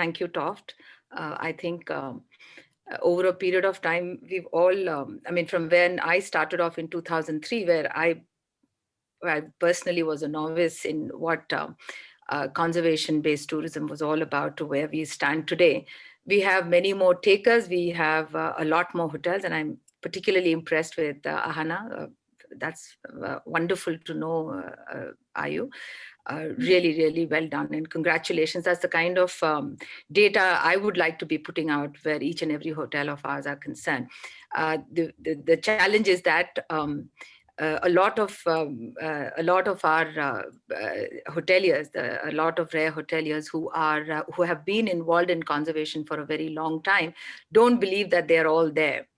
thank you, Toft. I think over a period of time, we've all, I mean, from when I started off in 2003, where I personally was a novice in what conservation-based tourism was all about, to where we stand today. We have many more takers. We have a lot more hotels, and I'm particularly impressed with Ahana. That's wonderful to know, Ayu. Really, really well done, and congratulations. That's the kind of data I would like to be putting out where each and every hotel of ours are concerned. The challenge is that a lot of our hoteliers, a lot of rare hoteliers who have been involved in conservation for a very long time, don't believe that they're all there.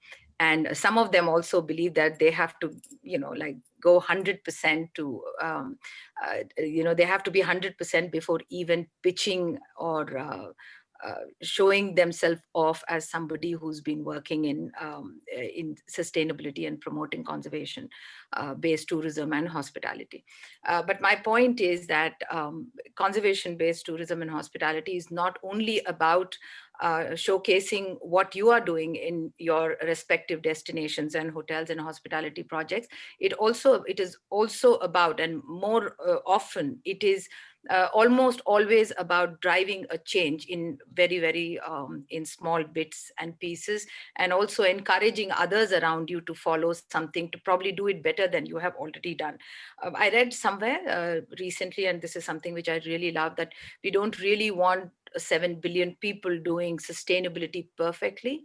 And some of them also believe that they have to, like go 100% to, they have to be 100% before even pitching or showing themselves off as somebody who's been working in sustainability and promoting conservation based tourism and hospitality. But my point is that conservation based tourism and hospitality is not only about showcasing what you are doing in your respective destinations and hotels and hospitality projects. It is also about, and more often it is almost always about driving a change in very, very in small bits and pieces, and also encouraging others around you to follow something, to probably do it better than you have already done. I read somewhere recently, and this is something which I really love, that we don't really want 7 billion people doing sustainability perfectly.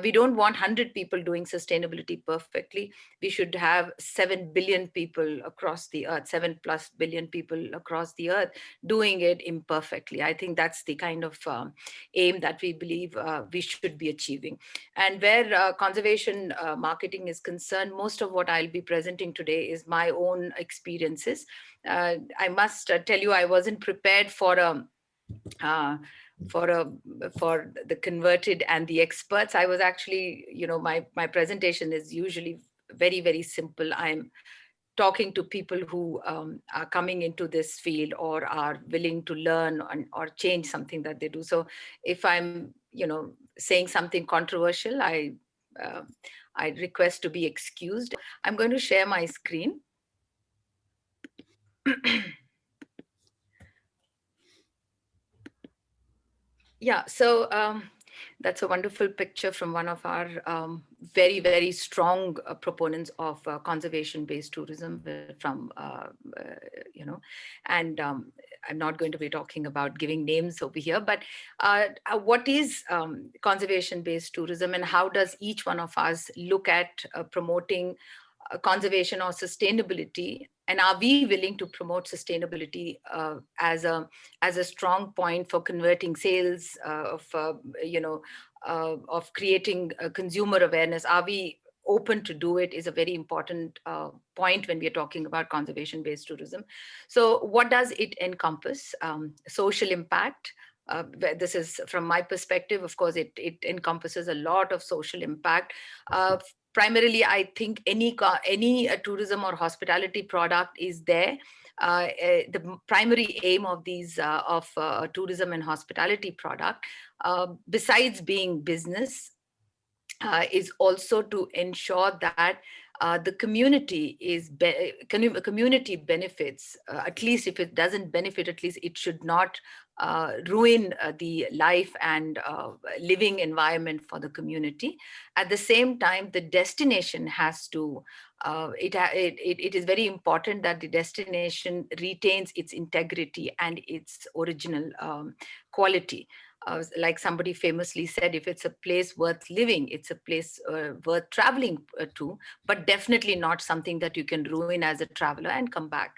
We don't want 100 people doing sustainability perfectly. We should have 7 billion people across the earth, 7+ billion people across the earth doing it imperfectly. I think that's the kind of aim that we believe we should be achieving. And where conservation marketing is concerned, most of what I'll be presenting today is my own experiences. I must tell you, I wasn't prepared for the converted and the experts. I was actually, my presentation is usually very, very simple. I'm talking to people who are coming into this field or are willing to learn or change something that they do. So if I'm, saying something controversial, I request to be excused. I'm going to share my screen. Yeah, so that's a wonderful picture from one of our very, very strong proponents of conservation-based tourism from, and I'm not going to be talking about giving names over here, but what is conservation-based tourism, and how does each one of us look at promoting conservation or sustainability, and are we willing to promote sustainability as a strong point for converting sales, of creating consumer awareness? Are we open to do it? Is a very important point when we are talking about conservation-based tourism. So what does it encompass? Social impact. This is from my perspective. Of course, it encompasses a lot of social impact. Primarily, I think any tourism or hospitality product is there. The primary aim of these tourism and hospitality product, besides being business, is also to ensure that the community community benefits. At least if it doesn't benefit, at least it should not ruin the life and living environment for the community. At the same time, the destination has to, it is very important that the destination retains its integrity and its original quality. Like somebody famously said, if it's a place worth living, it's a place worth traveling to, but definitely not something that you can ruin as a traveler and come back.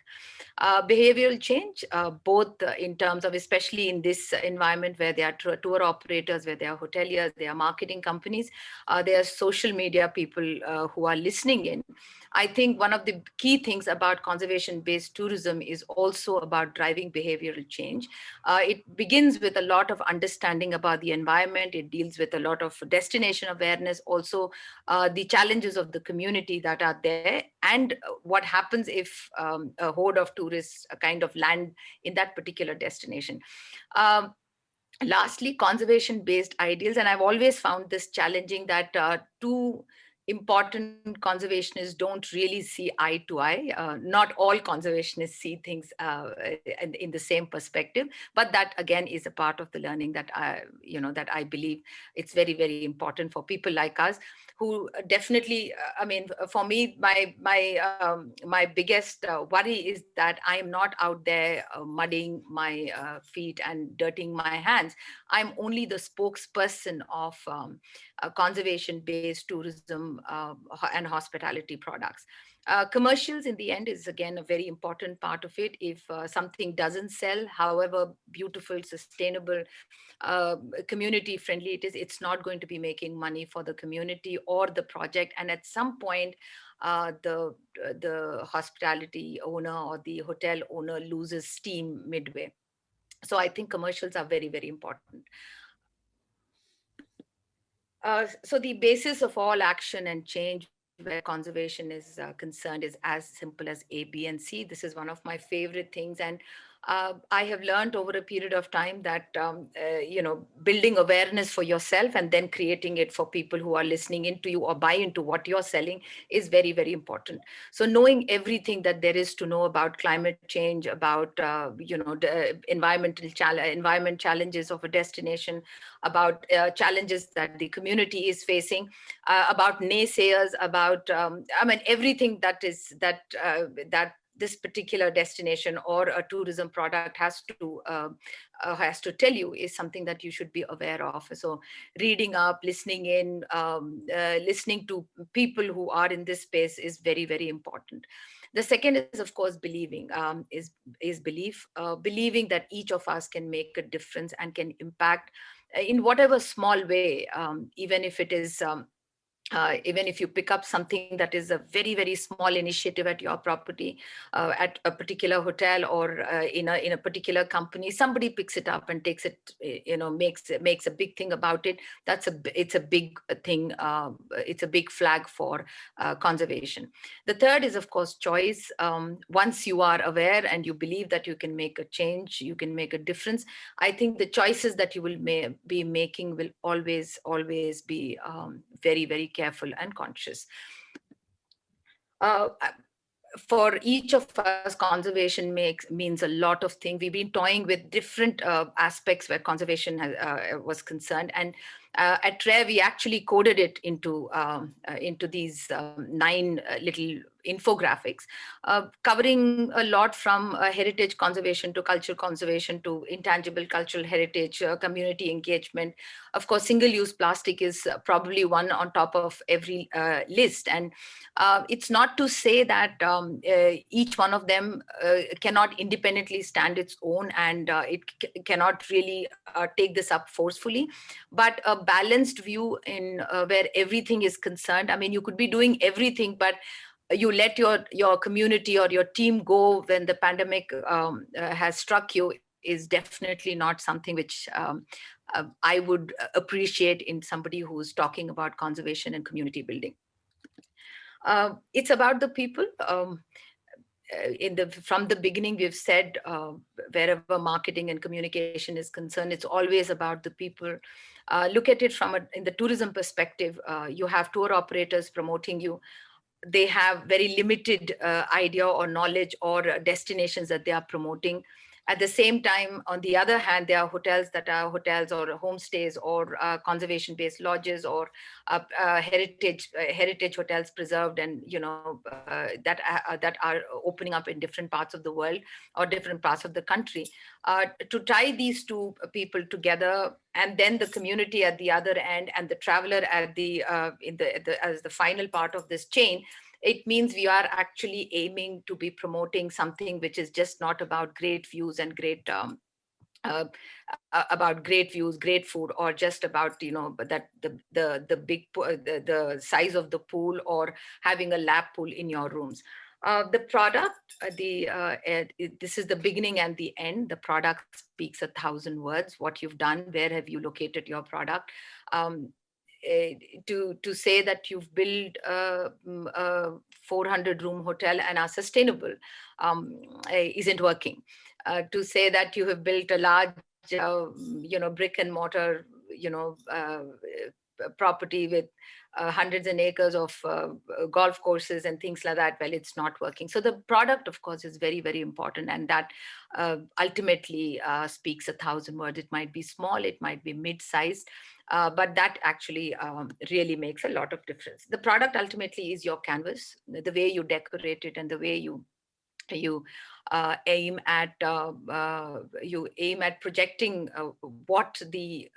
Behavioral change, both in terms of, especially in this environment where there are tour operators, where there are hoteliers, there are marketing companies, there are social media people who are listening in. I think one of the key things about conservation-based tourism is also about driving behavioral change. It begins with a lot of understanding about the environment. It deals with a lot of destination awareness, also the challenges of the community that are there, and what happens if a horde of tourists kind of land in that particular destination. Lastly, conservation-based ideals, and I've always found this challenging, that two important conservationists don't really see eye to eye. Not all conservationists see things in the same perspective, but that again is a part of the learning that that I believe it's very, very important for people like us who definitely. I mean, for me, my biggest worry is that I am not out there muddying my feet and dirtying my hands. I'm only the spokesperson of conservation-based tourism and hospitality products. Commercials in the end is again a very important part of it. If something doesn't sell, however beautiful, sustainable, community friendly it is, it's not going to be making money for the community or the project. And at some point, the hospitality owner or the hotel owner loses steam midway. So I think commercials are very, very important. So the basis of all action and change where conservation is concerned is as simple as A, B, and C. This is one of my favorite things, and I have learned over a period of time that building awareness for yourself and then creating it for people who are listening into you or buy into what you're selling is very, very important. So knowing everything that there is to know about climate change, about the environment challenges of a destination, about challenges that the community is facing, about naysayers, about I mean everything that this particular destination or a tourism product has to tell you is something that you should be aware of. So reading up, listening in, listening to people who are in this space is very, very important. The second is, of course, believing, is belief, believing that each of us can make a difference and can impact in whatever small way, even if it is even if you pick up something that is a very, very small initiative at your property, at a particular hotel, or in a particular company, somebody picks it up and takes it, makes a big thing about it. It's a big thing. It's a big flag for conservation. The third is, of course, choice. Once you are aware and you believe that you can make a change, you can make a difference, I think the choices that you will be making will always be very, very careful and conscious. Uh, for each of us, conservation means a lot of things. We've been toying with different aspects where conservation was concerned, and at Rare we actually coded it into these 9 little infographics, covering a lot from heritage conservation to cultural conservation to intangible cultural heritage, community engagement. Of course, single-use plastic is probably one on top of every list, and it's not to say that each one of them cannot independently stand its own, and cannot really take this up forcefully, but a balanced view in where everything is concerned. I mean, you could be doing everything, but you let your community or your team go when the pandemic has struck you is definitely not something which I would appreciate in somebody who's talking about conservation and community building. It's about the people. From the beginning, we've said wherever marketing and communication is concerned, it's always about the people. Look at it in the tourism perspective. You have tour operators promoting you. They have very limited idea or knowledge or destinations that they are promoting. At the same time, on the other hand, there are hotels that are hotels or homestays or conservation-based lodges or heritage hotels preserved, and that are opening up in different parts of the world or different parts of the country. To tie these two people together, and then the community at the other end, and the traveler at as the final part of this chain, it means we are actually aiming to be promoting something which is just not about great views and uh, great food, or just about but that the the size of the pool or having a lap pool in your rooms. The product, this is the beginning and the end. The product speaks 1,000 words. What you've done, where have you located your product? Um, to say that you've built a 400-room hotel and are sustainable isn't working. To say that you have built a large brick and mortar, property with hundreds and acres of golf courses and things like that. Well, it's not working. So the product, of course, is very, very important, and that ultimately speaks 1,000 words. It might be small, it might be mid-sized, but that actually really makes a lot of difference. The product ultimately is your canvas, the way you decorate it and the way you you aim at projecting what the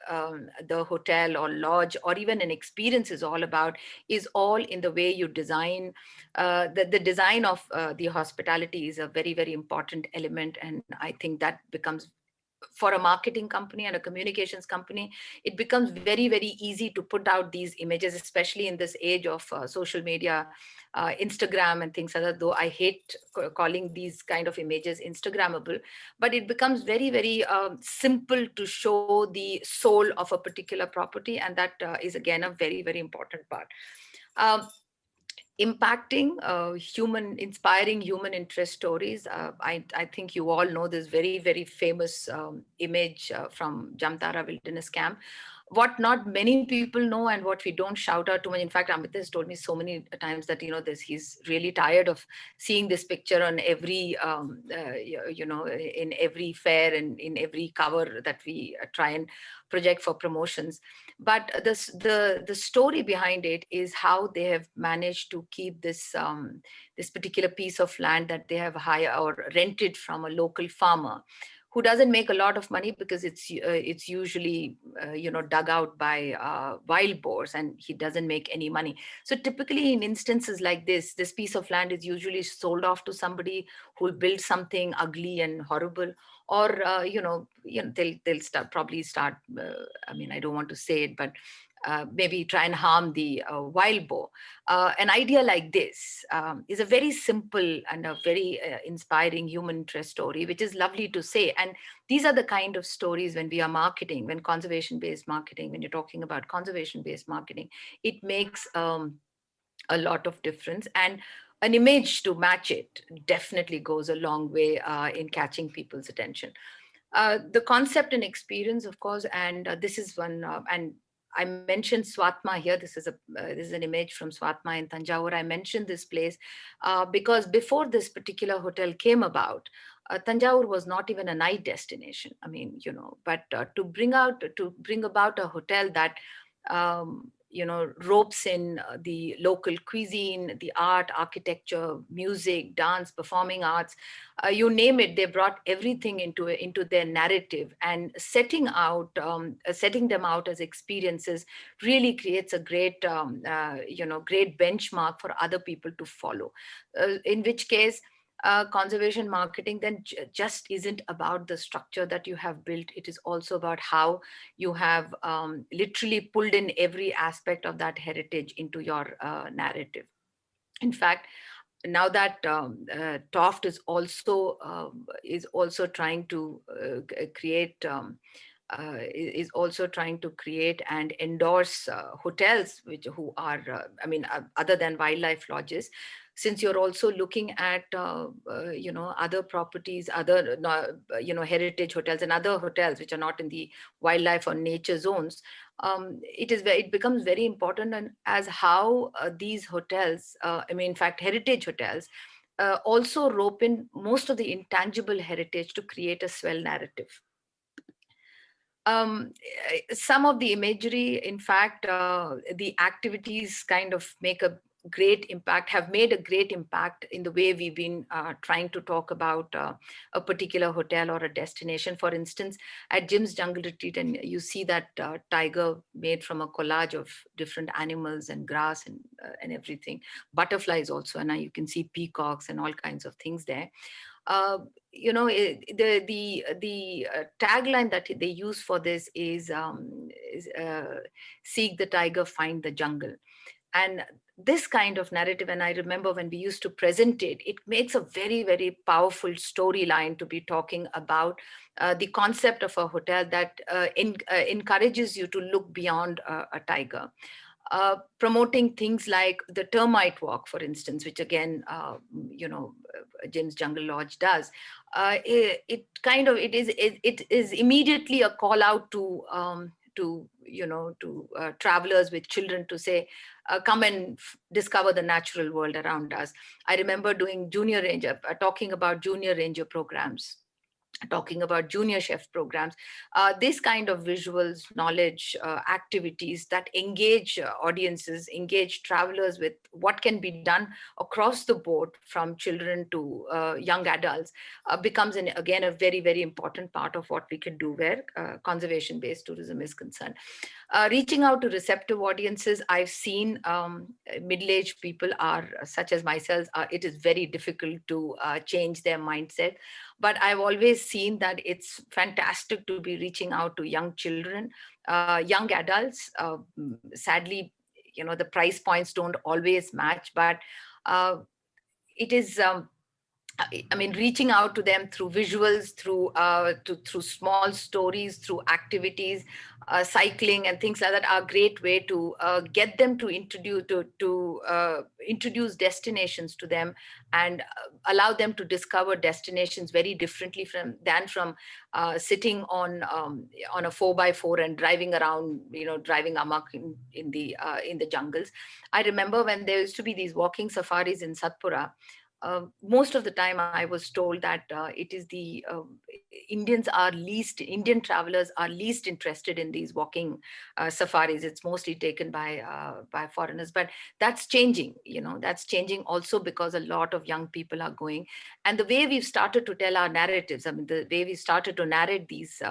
hotel or lodge or even an experience is all about, is all in the way you design. The design of the hospitality is a very, very important element, and I think that becomes, for a marketing company and a communications company, it becomes very, very easy to put out these images, especially in this age of social media, Instagram and things like that. Though I hate calling these kind of images Instagrammable, but it becomes very, very simple to show the soul of a particular property, and that is again a very, very important part. Um, Impacting inspiring human interest stories. I think you all know this very, very famous image from Jamtara Wilderness Camp. What not many people know and what we don't shout out too much. In fact, Amit has told me so many times that, he's really tired of seeing this picture on every, in every fair and in every cover that we try and project for promotions. But the story behind it is how they have managed to keep this particular piece of land that they have hired or rented from a local farmer, who doesn't make a lot of money because it's usually dug out by wild boars, and he doesn't make any money. So typically in instances like this piece of land is usually sold off to somebody who will build something ugly and horrible, or they'll probably start. I don't want to say it, but maybe try and harm the wild boar. An idea like this is a very simple and a very inspiring human interest story, which is lovely to say. And these are the kind of stories when we are marketing, when conservation-based marketing, when you're talking about conservation-based marketing, it makes a lot of difference. And an image to match it definitely goes a long way in catching people's attention. The concept and experience, of course, and this is one, and I mentioned Swatma here. This is an image from Swatma in Tanjavur. I mentioned this place because before this particular hotel came about, Tanjavur was not even a night destination. But to bring about a hotel that ropes in the local cuisine, the art, architecture, music, dance, performing arts, you name it, they brought everything into their narrative, and setting them out as experiences really creates a great great benchmark for other people to follow. In which case, conservation marketing then just isn't about the structure that you have built. It is also about how you have literally pulled in every aspect of that heritage into your narrative. In fact, now that Toft is also trying to create is also trying to create and endorse hotels who are other than wildlife lodges, since you're also looking at other properties, other heritage hotels and other hotels which are not in the wildlife or nature zones. It becomes very important, and as how these hotels, in fact, heritage hotels, also rope in most of the intangible heritage to create a swell narrative. Some of the imagery, in fact, the activities kind of have made a great impact in the way we've been trying to talk about a particular hotel or a destination. For instance, at Jim's Jungle Retreat, and you see that tiger made from a collage of different animals and grass and everything. Butterflies also, and now you can see peacocks and all kinds of things there. The tagline that they use for this is seek the tiger, find the jungle. And this kind of narrative, and I remember when we used to present it, it makes a very, very powerful storyline to be talking about the concept of a hotel that encourages you to look beyond a tiger. promoting things like the termite walk, for instance, which again, Jim's Jungle Lodge does. It is immediately a call out to travelers with children to say, come and discover the natural world around us. I remember doing junior ranger, talking about junior ranger programs, talking about junior chef programs, this kind of visuals, knowledge, activities that engage audiences, engage travelers with what can be done across the board from children to young adults, becomes again a very, very important part of what we can do where conservation-based tourism is concerned. Reaching out to receptive audiences, I've seen middle-aged people are, such as myself, it is very difficult to change their mindset. But I've always seen that it's fantastic to be reaching out to young children, young adults. Sadly, the price points don't always match, but it is. I mean, reaching out to them through visuals, through small stories, through activities, cycling and things like that are a great way to get them to introduce destinations to them, and allow them to discover destinations very differently from sitting on a 4x4 and driving around, driving amok in the jungles. I remember when there used to be these walking safaris in Satpura. Most of the time I was told that it is the Indian travelers are least interested in these walking safaris. It's mostly taken by foreigners, but that's changing. That's changing also because a lot of young people are going, and the way we've started to tell our narratives, I mean, the way we started to narrate these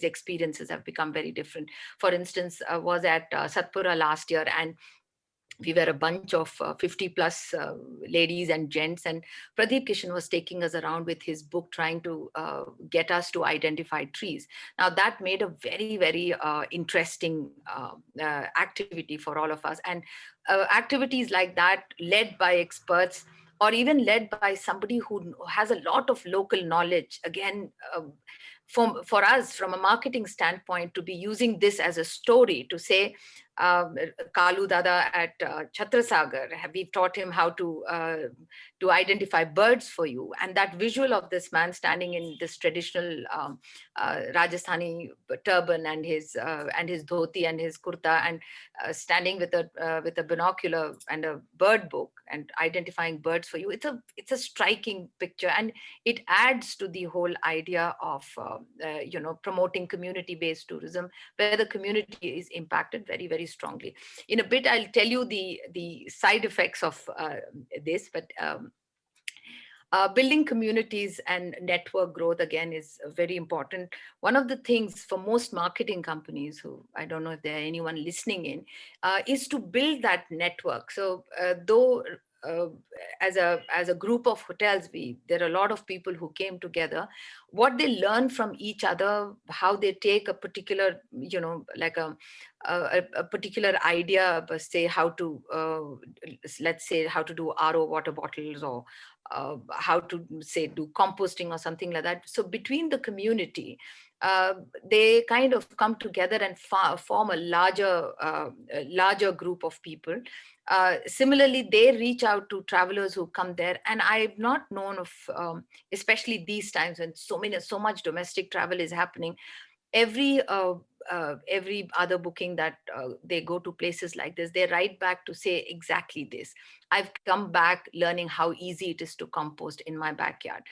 experiences have become very different. For instance, I was at Satpura last year, and we were a bunch of 50 plus ladies and gents, and Pradeep Kishan was taking us around with his book, trying to get us to identify trees. Now that made a very, very interesting activity for all of us, and activities like that led by experts, or even led by somebody who has a lot of local knowledge, again, for us from a marketing standpoint, to be using this as a story to say, Kalu Dada at Chhatrasagar, we've taught him how to identify birds for you. And that visual of this man standing in this traditional Rajasthani turban and his dhoti and his kurta, and standing with a binocular and a bird book and identifying birds for you. It's a striking picture, and it adds to the whole idea of promoting community-based tourism, where the community is impacted very, very strongly. In a bit, I'll tell you the side effects of this, but building communities and network growth, again, is very important. One of the things for most marketing companies, who I don't know if there are anyone listening in, is to build that network. So though as a group of hotels, there are a lot of people who came together. What they learn from each other, how they take a particular, like a particular idea, say how to, let's say how to do RO water bottles, or how to say do composting or something like that. So between the community, they kind of come together and form a larger group of people. Similarly, they reach out to travelers who come there, and I've not known of, especially these times when so much domestic travel is happening. Every other booking that they go to places like this, they write back to say exactly this: I've come back learning how easy it is to compost in my backyard,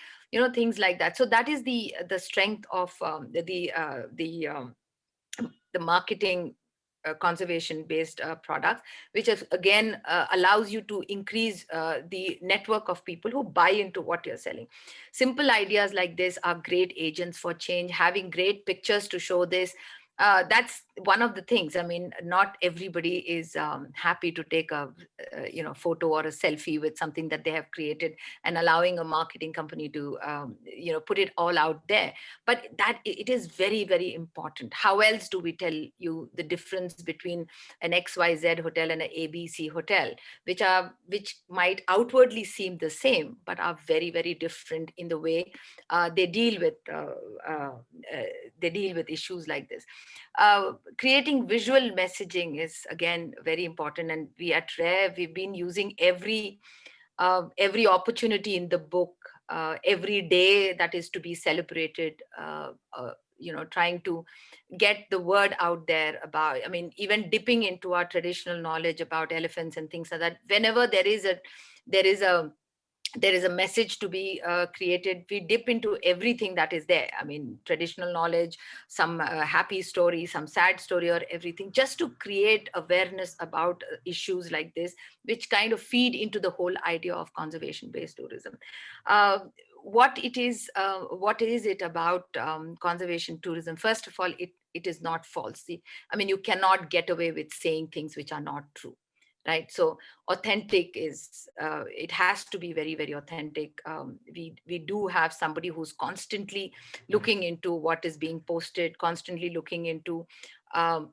things like that. So that is the strength of the marketing conservation-based products, which is, again, allows you to increase the network of people who buy into what you're selling. Simple ideas like this are great agents for change. Having great pictures to show this, that's one of the things. I mean, not everybody is happy to take a photo or a selfie with something that they have created, and allowing a marketing company to put it all out there. But that it is very, very important. How else do we tell you the difference between an XYZ hotel and an ABC hotel, which might outwardly seem the same, but are very, very different in the way they deal with issues like this. creating visual messaging is again very important, and we at Rare, we've been using every opportunity in the book, every day that is to be celebrated, trying to get the word out there about, I mean, even dipping into our traditional knowledge about elephants and things like that. Whenever there is a there is a message to be created, we dip into everything that is there. I mean, traditional knowledge, some happy story, some sad story, or everything, just to create awareness about issues like this, which kind of feed into the whole idea of conservation based tourism. uh, what is it about conservation tourism? First of all, it is not false. I mean, you cannot get away with saying things which are not true, right? So authentic is, it has to be very, very authentic. We do have somebody who's constantly looking into what is being posted, constantly looking into um,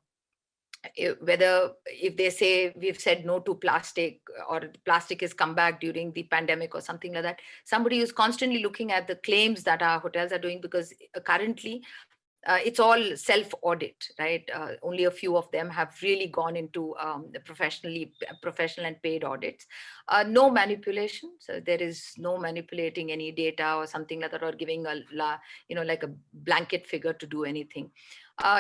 whether, if they say we've said no to plastic, or plastic has come back during the pandemic or something like that, somebody is constantly looking at the claims that our hotels are doing, because currently it's all self-audit, right? Only a few of them have really gone into the professional and paid audits. No manipulation, so there is no manipulating any data or something like that, or giving like a blanket figure to do anything.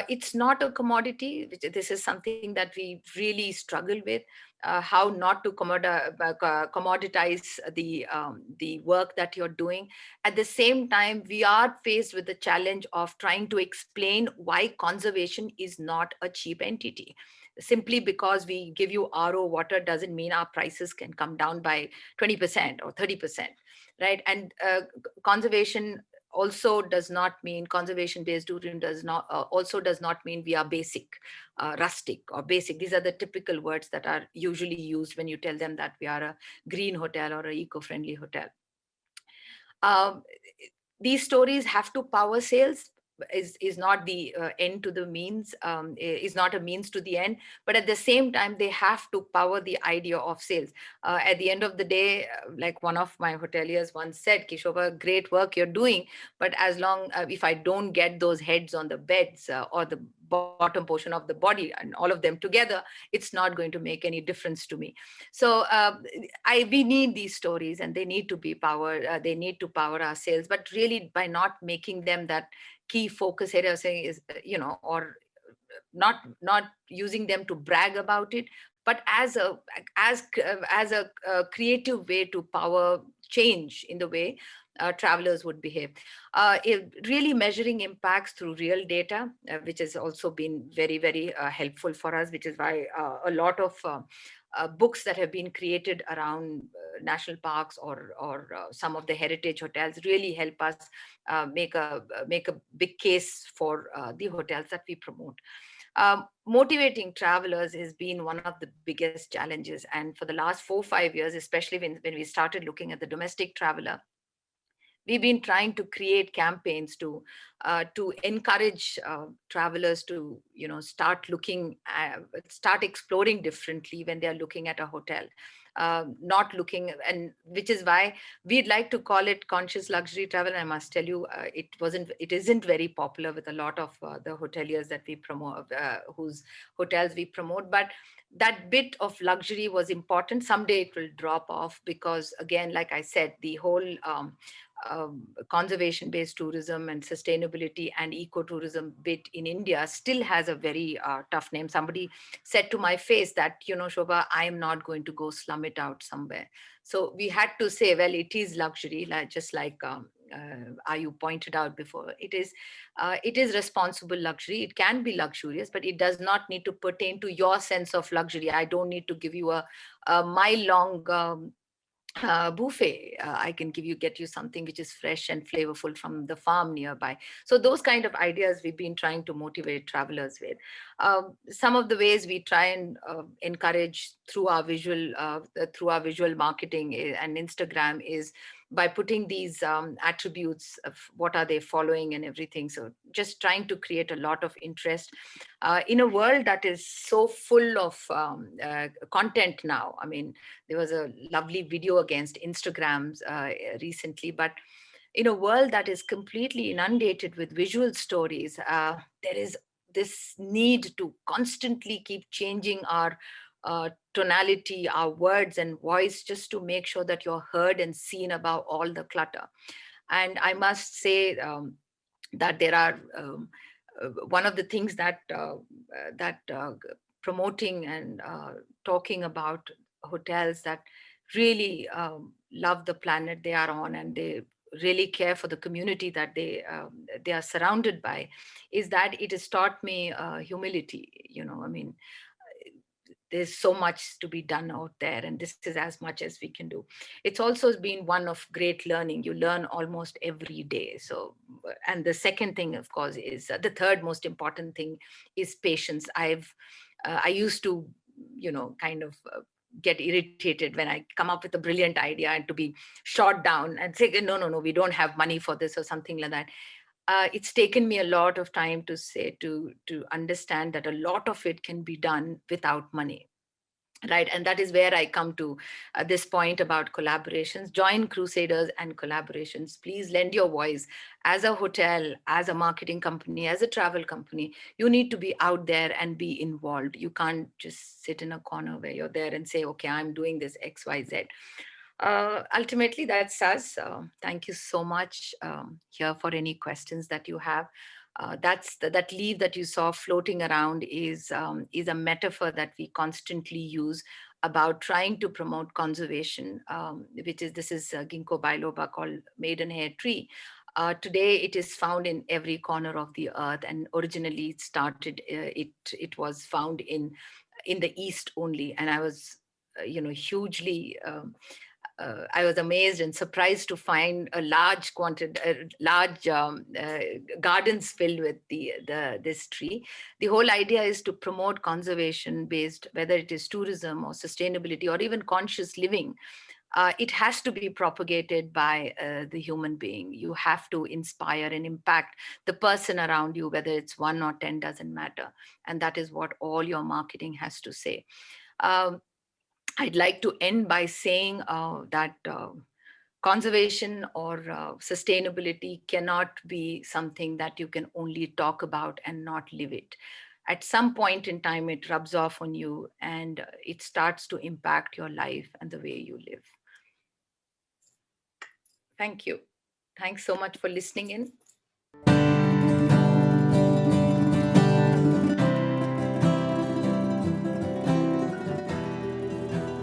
It's not a commodity. This is something that we really struggle with. How not to commoditize the work that you're doing. At the same time, we are faced with the challenge of trying to explain why conservation is not a cheap entity. Simply because we give you RO water doesn't mean our prices can come down by 20% or 30%, right? And conservation also does not mean, conservation based tourism does not also does not mean we are basic, rustic or basic. These are the typical words that are usually used when you tell them that we are a green hotel or an eco-friendly hotel. um, these stories have to power sales. Is not the end to the means, is not a means to the end, but at the same time they have to power the idea of sales. At the end of the day, like one of my hoteliers once said, Kishoba, great work you're doing, but as long if I don't get those heads on the beds, or the bottom portion of the body and all of them together, it's not going to make any difference to me. So we need these stories, and they need to be powered. They need to power our sales, but really by not making them that key focus area, saying is, or not using them to brag about it, but as a creative way to power change in the way travelers would behave. Really measuring impacts through real data, which has also been very, very helpful for us, which is why a lot of books that have been created around national parks or some of the heritage hotels really help us make a big case for the hotels that we promote. Motivating travelers has been one of the biggest challenges, and for the last 4 5 years, especially when we started looking at the domestic traveler, we've been trying to create campaigns to encourage travelers to start exploring differently when they are looking at a hotel, not looking, and which is why we'd like to call it conscious luxury travel. And I must tell you, it isn't very popular with a lot of the hoteliers that we promote, whose hotels we promote, but that bit of luxury was important. Someday it will drop off, because again, like I said, the whole conservation based tourism and sustainability and ecotourism bit in India still has a very tough name. Somebody said to my face that, Shoba, I am not going to go slum it out somewhere. So we had to say, well, it is luxury, just like Ayu pointed out before. It is responsible luxury. It can be luxurious, but it does not need to pertain to your sense of luxury. I don't need to give you a mile long buffet. I can get you something which is fresh and flavorful from the farm nearby. So those kind of ideas we've been trying to motivate travelers with. Some of the ways we try and encourage through our visual marketing and Instagram is by putting these attributes of what are they following and everything. So just trying to create a lot of interest in a world that is so full of content now. I mean, there was a lovely video against Instagrams recently, but in a world that is completely inundated with visual stories, this need to constantly keep changing our tonality, our words and voice, just to make sure that you're heard and seen above all the clutter. And I must say that there are one of the things that promoting and talking about hotels that really love the planet they are on, and they really care for the community that they are surrounded by, is that it has taught me humility. I mean, there's so much to be done out there, and this is as much as we can do. It's also been one of great learning. You learn almost every day. So, and the second thing, of course, is the third most important thing is patience. I used to, kind of get irritated when I come up with a brilliant idea and to be shot down and say, no, no, no, we don't have money for this or something like that. It's taken me a lot of time to say, to understand that a lot of it can be done without money. Right. And that is where I come to this point about collaborations. Join Crusaders and collaborations. Please lend your voice. As a hotel, as a marketing company, as a travel company, you need to be out there and be involved. You can't just sit in a corner where you're there and say, okay, I'm doing this XYZ. Ultimately, that's us. Thank you so much here for any questions that you have. That leaf that you saw floating around is a metaphor that we constantly use about trying to promote conservation, this is ginkgo biloba, called maidenhair tree. Today, it is found in every corner of the earth, and originally it started. It was found in the East only, and I was, hugely. I was amazed and surprised to find a large quantity, large gardens filled with this tree. The whole idea is to promote conservation based, whether it is tourism or sustainability or even conscious living. It has to be propagated by the human being. You have to inspire and impact the person around you, whether it's 1 or 10, doesn't matter. And that is what all your marketing has to say. Um, I'd like to end by saying that conservation or sustainability cannot be something that you can only talk about and not live it. At some point in time, it rubs off on you and it starts to impact your life and the way you live. Thank you. Thanks so much for listening in.